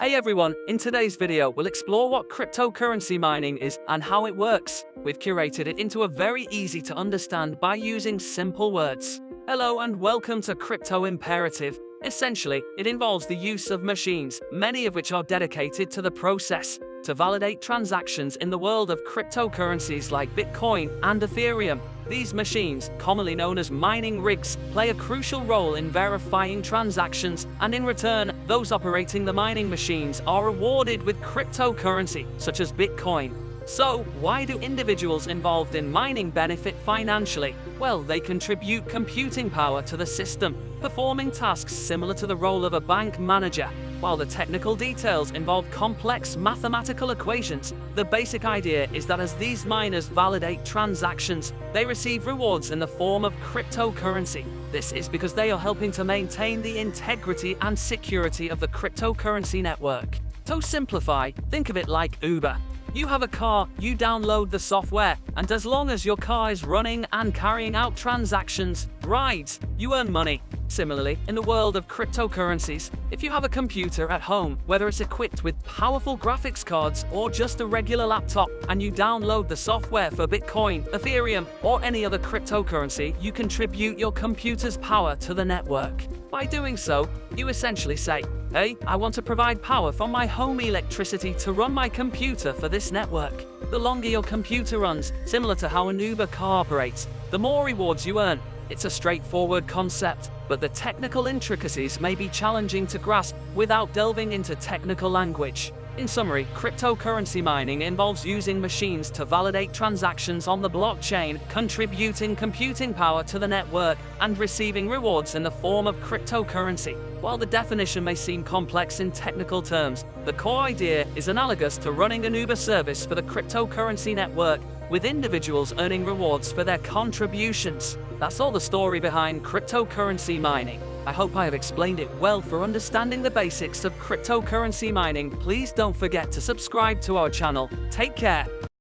Hey everyone, in today's video we'll explore what cryptocurrency mining is and how it works. We've curated it into a very easy to understand by using simple words. Hello and welcome to Crypto Imperative. Essentially, it involves the use of machines, many of which are dedicated to the process to validate transactions in the world of cryptocurrencies like Bitcoin and Ethereum. These machines, commonly known as mining rigs, play a crucial role in verifying transactions, and in return, those operating the mining machines are rewarded with cryptocurrency, such as Bitcoin. So, why do individuals involved in mining benefit financially? Well, they contribute computing power to the system, performing tasks similar to the role of a bank manager. While the technical details involve complex mathematical equations, the basic idea is that as these miners validate transactions, they receive rewards in the form of cryptocurrency. This is because they are helping to maintain the integrity and security of the cryptocurrency network. To simplify, think of it like Uber. You have a car, you download the software, and as long as your car is running and carrying out transactions, rides, you earn money. Similarly, in the world of cryptocurrencies, if you have a computer at home, whether it's equipped with powerful graphics cards or just a regular laptop, and you download the software for Bitcoin, Ethereum, or any other cryptocurrency, you contribute your computer's power to the network. By doing so, you essentially say, hey, I want to provide power from my home electricity to run my computer for this network. The longer your computer runs, similar to how an Uber car operates, the more rewards you earn. It's a straightforward concept, but the technical intricacies may be challenging to grasp without delving into technical language. In summary, cryptocurrency mining involves using machines to validate transactions on the blockchain, contributing computing power to the network, and receiving rewards in the form of cryptocurrency. While the definition may seem complex in technical terms, the core idea is analogous to running an Uber service for the cryptocurrency network, with individuals earning rewards for their contributions. That's all the story behind cryptocurrency mining. I hope I have explained it well. For understanding the basics of cryptocurrency mining, please don't forget to subscribe to our channel. Take care.